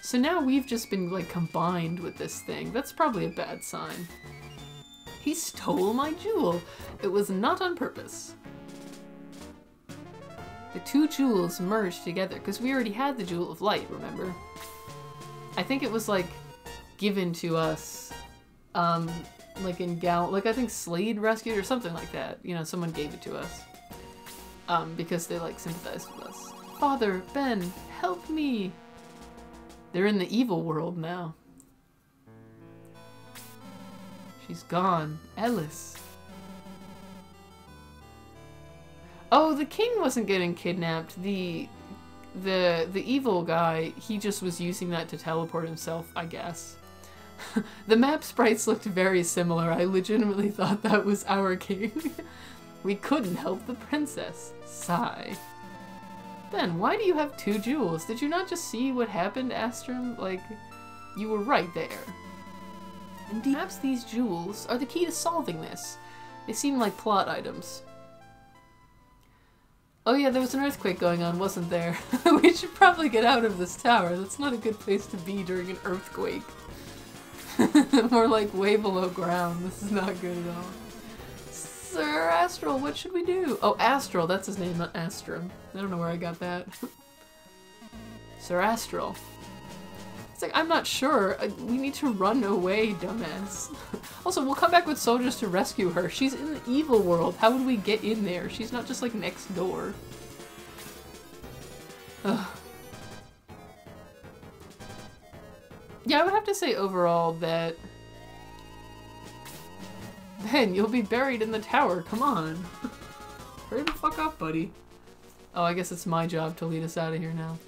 So now we've just been, like, combined with this thing. That's probably a bad sign. He stole my jewel. It was not on purpose. The two jewels merged together, because we already had the jewel of light, remember? I think it was, like, given to us, like in like I think Slade rescued or something like that. You know, someone gave it to us. Because they, like, sympathized with us. Father, Ben, help me! They're in the evil world now. She's gone. Elis. Oh, the king wasn't getting kidnapped. The evil guy, he just was using that to teleport himself, I guess. The map sprites looked very similar. I legitimately thought that was our king. We couldn't help the princess. Sigh. Ben, why do you have two jewels? Did you not just see what happened, Astrum? Like, you were right there. Indeed, perhaps these jewels are the key to solving this. They seem like plot items. Oh yeah, there was an earthquake going on, wasn't there? We should probably get out of this tower. That's not a good place to be during an earthquake. More like way below ground. This is not good at all. Sir Astral, what should we do? Oh, Astral, that's his name, not Astrum. I don't know where I got that. Sir Astral. It's like, I'm not sure. We need to run away, dumbass. Also, we'll come back with soldiers to rescue her. She's in the evil world. How would we get in there? She's not just, like, next door. Ugh. Yeah, I would have to say overall that... Ben, you'll be buried in the tower. Come on. Hurry the fuck up, buddy. Oh, I guess it's my job to lead us out of here now.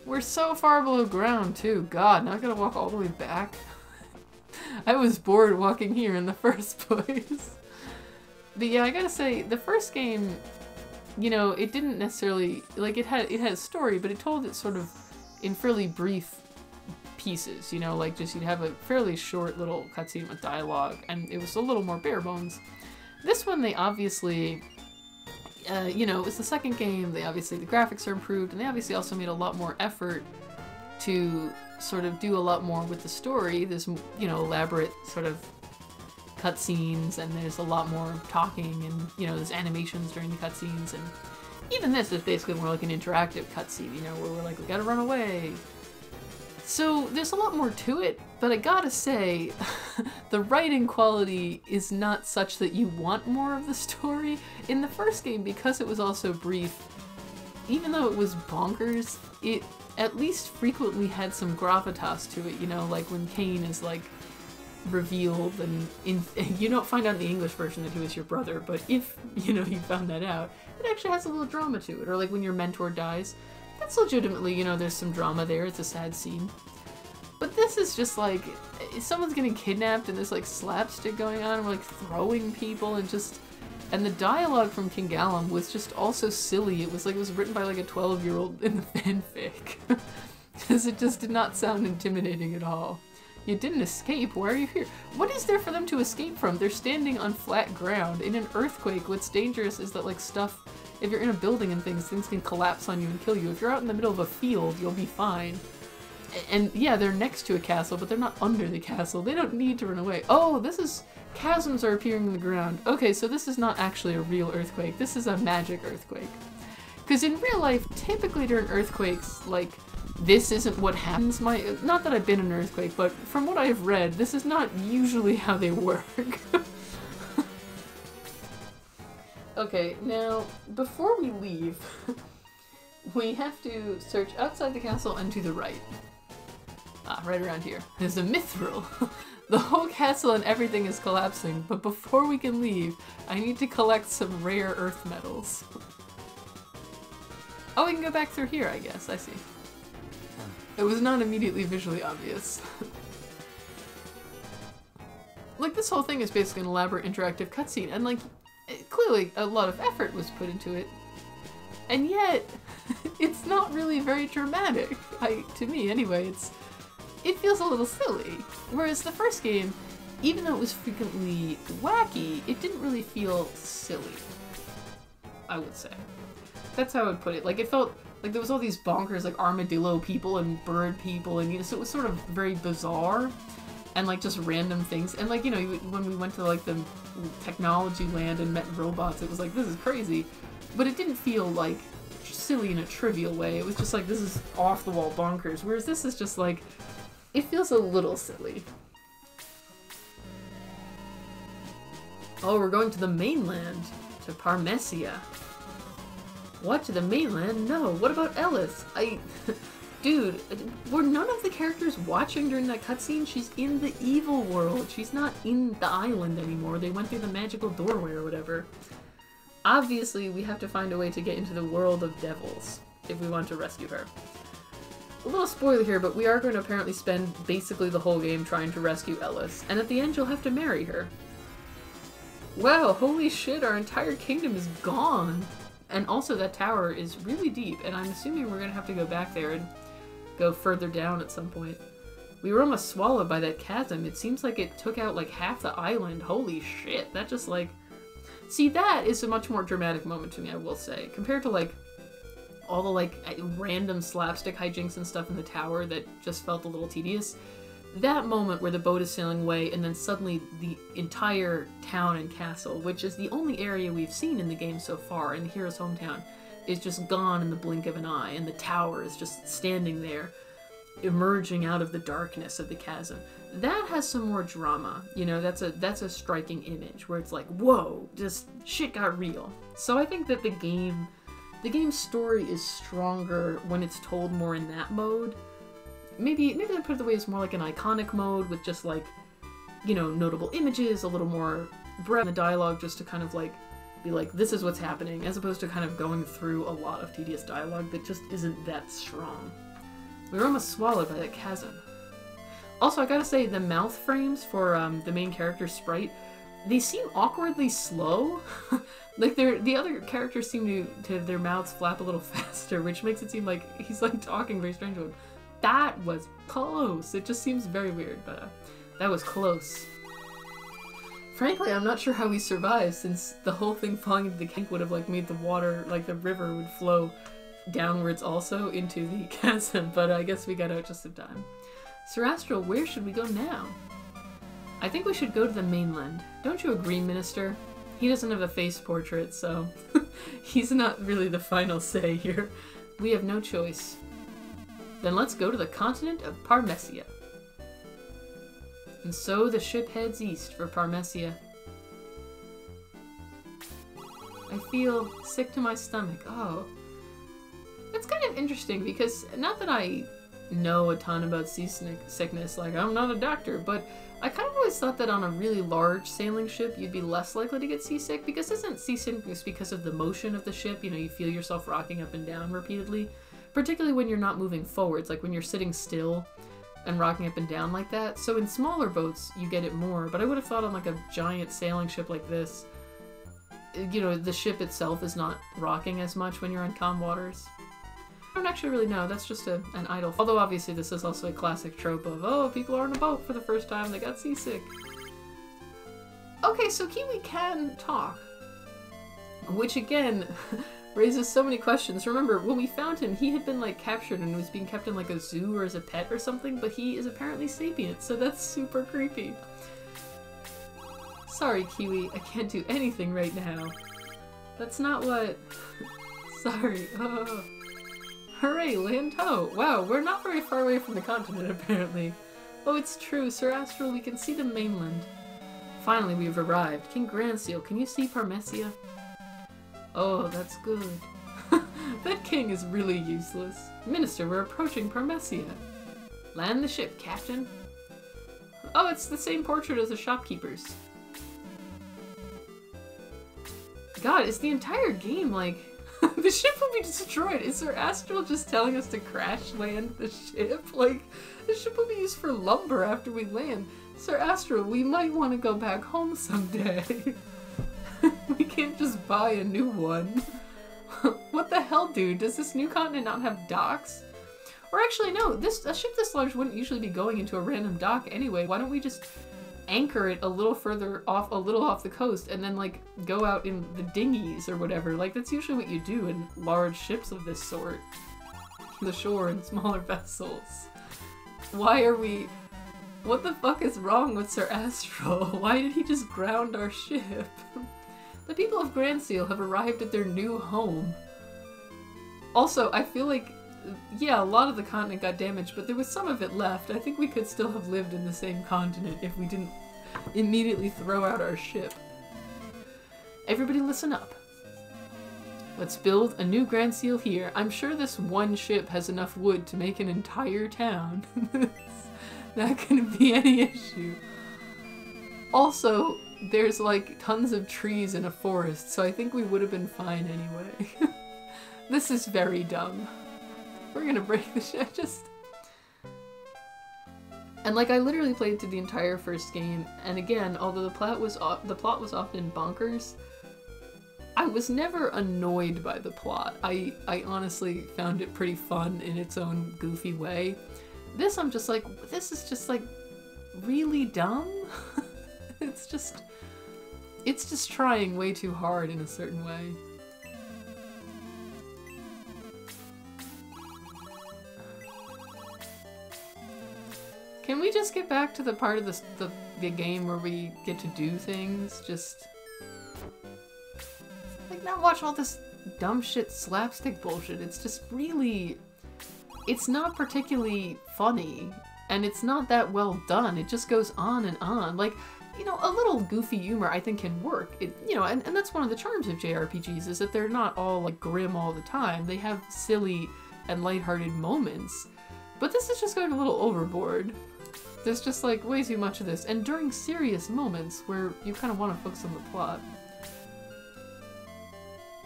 We're so far below ground, too. God, now I gotta walk all the way back. I was bored walking here in the first place. But yeah, I gotta say, the first game, you know, it didn't necessarily... Like, it had a story, but it told it sort of in fairly brief pieces, you know, like just you'd have a fairly short little cutscene with dialogue, and it was a little more bare bones. This one, they obviously, you know, it was the second game, the graphics are improved, and they obviously also made a lot more effort to sort of do a lot more with the story. There's, you know, elaborate sort of cutscenes, and there's a lot more talking, and, you know, there's animations during the cutscenes, and even this is basically more like an interactive cutscene, you know, where we're like, we gotta run away. So there's a lot more to it, but I gotta say, the writing quality is not such that you want more of the story. In the first game, because it was also brief, even though it was bonkers, it at least frequently had some gravitas to it, you know, like when Cain is like revealed, and you don't find out in the English version that he was your brother, but if, you know, you found that out, it actually has a little drama to it. Or like when your mentor dies. That's legitimately, you know, there's some drama there. It's a sad scene. But this is just like, someone's getting kidnapped and there's like slapstick going on, and we're like throwing people and just... And the dialogue from King Galam was just also silly. It was like, it was written by like a 12-year-old in the fanfic. Because it just did not sound intimidating at all. You didn't escape, why are you here? What is there for them to escape from? They're standing on flat ground. In an earthquake, what's dangerous is that like stuff... If you're in a building and things can collapse on you and kill you. If you're out in the middle of a field, you'll be fine. And yeah, they're next to a castle, but they're not under the castle. They don't need to run away. Oh, this is... Chasms are appearing in the ground. Okay, so this is not actually a real earthquake. This is a magic earthquake. Because in real life, typically during earthquakes, like, this isn't what happens. Not that I've been in an earthquake, but from what I've read, this is not usually how they work. Okay, now, before we leave, we have to search outside the castle and to the right. Ah, right around here. There's a mithril. The whole castle and everything is collapsing, but before we can leave, I need to collect some rare earth metals. Oh, we can go back through here, I guess. I see. It was not immediately visually obvious. Like, this whole thing is basically an elaborate interactive cutscene, and like, clearly a lot of effort was put into it. And yet, it's not really very dramatic. To me anyway, it feels a little silly. Whereas the first game, even though it was frequently wacky, it didn't really feel silly, I would say. That's how I would put it. Like, it felt like there was all these bonkers, like, armadillo people and bird people, and, you know, so it was sort of very bizarre, and, like, just random things. And, like, you know, when we went to, like, the technology land and met robots, it was like, this is crazy. But it didn't feel, like, silly in a trivial way. It was just like, this is off-the-wall bonkers. Whereas this is just, like, it feels a little silly. Oh, we're going to the mainland. To Parmesia. What? To the mainland? No. What about Elis? Dude, were none of the characters watching during that cutscene? She's in the evil world. She's not in the island anymore. They went through the magical doorway or whatever. Obviously, we have to find a way to get into the world of devils if we want to rescue her. A little spoiler here, but we are going to apparently spend basically the whole game trying to rescue Elis, and at the end you'll have to marry her. Wow, holy shit, our entire kingdom is gone! And also that tower is really deep, and I'm assuming we're going to have to go back there and go further down at some point. We were almost swallowed by that chasm. It seems like it took out like half the island. Holy shit, that just like... See, that is a much more dramatic moment to me, I will say, compared to like all the like random slapstick hijinks and stuff in the tower that just felt a little tedious. That moment where the boat is sailing away and then suddenly the entire town and castle, which is the only area we've seen in the game so far, in the hero's hometown, is just gone in the blink of an eye, and the tower is just standing there, emerging out of the darkness of the chasm. That has some more drama, you know, that's a striking image, where it's like, whoa, just shit got real. So I think that the game's story is stronger when it's told more in that mode. Maybe they put it the way it's more like an iconic mode with just like, you know, notable images, a little more breadth in the dialogue just to kind of like, be like, this is what's happening, as opposed to kind of going through a lot of tedious dialogue that just isn't that strong. We were almost swallowed by that chasm. Also, I gotta say, the mouth frames for the main character's sprite, they seem awkwardly slow. Like, the other characters seem to have their mouths flap a little faster, which makes it seem like he's like talking very strangely. That was close. It just seems very weird, but that was close. Frankly, I'm not sure how we survived, since the whole thing falling into the tank would have like made the water, like the river would flow downwards also into the chasm, but I guess we got out just in time. Sir Astral, where should we go now? I think we should go to the mainland. Don't you agree, Minister? He doesn't have a face portrait, so he's not really the final say here. We have no choice. Then let's go to the continent of Parmesia. And so the ship heads east for Parmesia. I feel sick to my stomach. Oh. It's kind of interesting because, not that I know a ton about seasickness, like I'm not a doctor, but I kind of always thought that on a really large sailing ship you'd be less likely to get seasick, because isn't seasickness because of the motion of the ship? You know, you feel yourself rocking up and down repeatedly, particularly when you're not moving forwards, like when you're sitting still and rocking up and down like that. So in smaller boats you get it more, but I would have thought on like a giant sailing ship like this, you know, the ship itself is not rocking as much when you're on calm waters. I don't actually really know, that's just an idle. Although obviously this is also a classic trope of, oh, people are on a boat for the first time, they got seasick. Okay, so Kiwi can talk. Which again, raises so many questions. Remember, when we found him, he had been like captured and was being kept in like a zoo or as a pet or something, but he is apparently sapient, so that's super creepy. Sorry, Kiwi, I can't do anything right now. That's not what... Sorry. Oh. Hooray, land ho! Wow, we're not very far away from the continent, apparently. Oh, it's true, Sir Astral, we can see the mainland. Finally, we've arrived. King Granseal, can you see Parmesia? Oh, that's good. That king is really useless. Minister, we're approaching Parmesia. Land the ship, Captain. Oh, it's the same portrait as the shopkeeper's. God, is the entire game, like, The ship will be destroyed. Is Sir Astral just telling us to crash land the ship? Like, the ship will be used for lumber after we land. Sir Astral, we might want to go back home someday. We can't just buy a new one. What the hell, dude? Does this new continent not have docks? Or actually, no, a ship this large wouldn't usually be going into a random dock anyway. Why don't we just anchor it a little further off, off the coast, and then, like, go out in the dinghies or whatever? Like, that's usually what you do in large ships of this sort. The shore and smaller vessels. Why are we... What the fuck is wrong with Sir Astral? Why did he just ground our ship? The people of Granseal have arrived at their new home. Also, I feel like, yeah, a lot of the continent got damaged, but there was some of it left. I think we could still have lived in the same continent if we didn't immediately throw out our ship. Everybody listen up. Let's build a new Granseal here. I'm sure this one ship has enough wood to make an entire town. Not gonna be any issue. Also, there's like tons of trees in a forest, so I think we would have been fine anyway. This is very dumb. We're gonna break the ship, And like, I literally played through the entire first game, and again, although the plot was often bonkers, I was never annoyed by the plot. I honestly found it pretty fun in its own goofy way. This, I'm just like, this is just like really dumb. It's just trying way too hard in a certain way. Can we just get back to the part of the game where we get to do things? Just... like, not watch all this dumb shit slapstick bullshit. It's just really... it's not particularly funny, and it's not that well done. It just goes on and on. Like, you know, a little goofy humor I think can work. You know, and that's one of the charms of JRPGs, is that they're not all, like, grim all the time. They have silly and lighthearted moments. But this is just going a little overboard. There's just, like, way too much of this. And during serious moments where you kind of want to focus on the plot.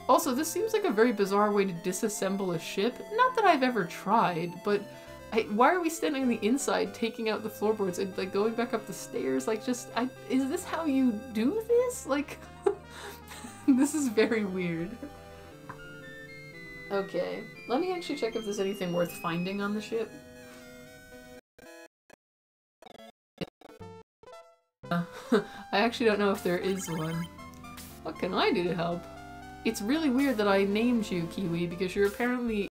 Also, this seems like a very bizarre way to disassemble a ship. Not that I've ever tried, but why are we standing on the inside taking out the floorboards and, like, going back up the stairs? Like, just, is this how you do this? Like, this is very weird. Okay, let me actually check if there's anything worth finding on the ship. I actually don't know if there is one. What can I do to help? It's really weird that I named you Kiwi because you're apparently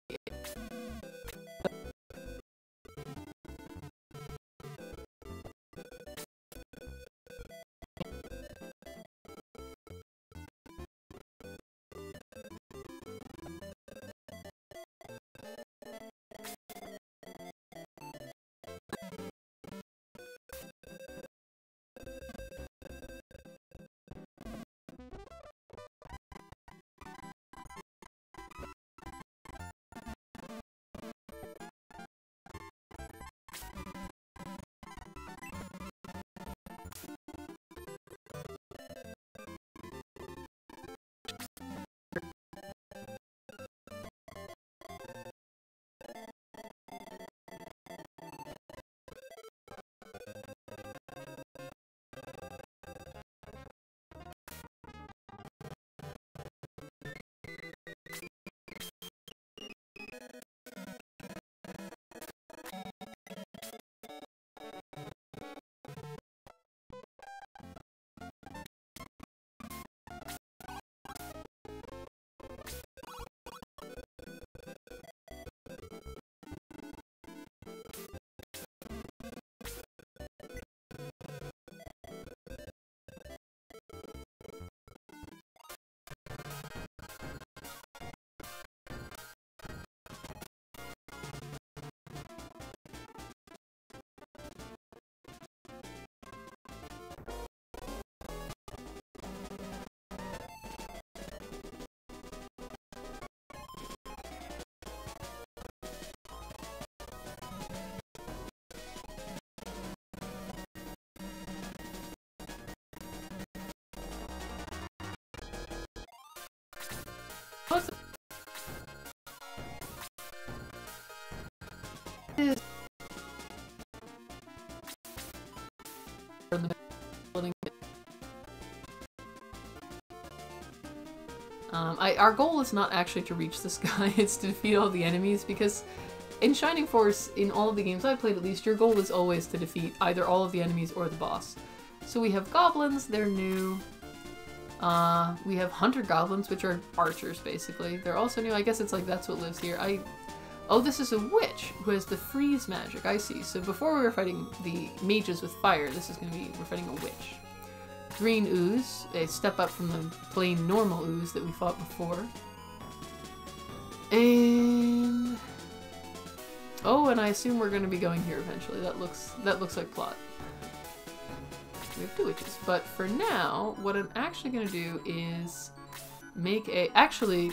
is our goal is not actually to reach this guy, it's to defeat all the enemies, because in Shining Force, in all of the games I've played at least, your goal is always to defeat either all of the enemies or the boss. So we have goblins, they're new. We have hunter goblins, which are archers, basically. They're also new. I guess it's like that's what lives here. Oh, this is a witch who has the freeze magic. I see. So before we were fighting the mages with fire, this is going to be, we're fighting a witch. Green ooze, a step up from the plain normal ooze that we fought before. And... oh, and I assume we're going to be going here eventually. That looks like plot. We have 2 witches. But for now, what I'm actually going to do is make a... actually,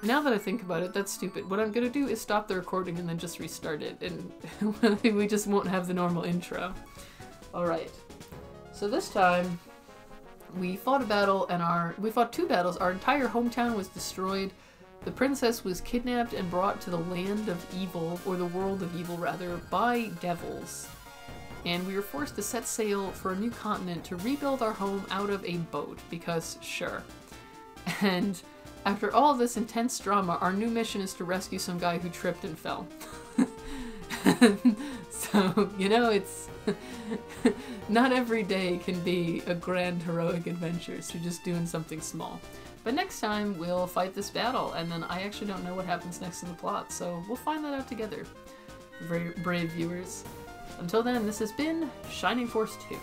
now that I think about it, that's stupid. What I'm going to do is stop the recording and then just restart it. And we just won't have the normal intro. Alright. So this time, we fought a battle and we fought 2 battles. Our entire hometown was destroyed. The princess was kidnapped and brought to the land of evil, or the world of evil rather, by devils. And we were forced to set sail for a new continent to rebuild our home out of a boat, because sure. And after all this intense drama, our new mission is to rescue some guy who tripped and fell. So, you know, it's... not every day can be a grand heroic adventure, so just doing something small. But next time, we'll fight this battle, and then I actually don't know what happens next to the plot, so we'll find that out together. Very brave viewers. Until then, this has been Shining Force 2.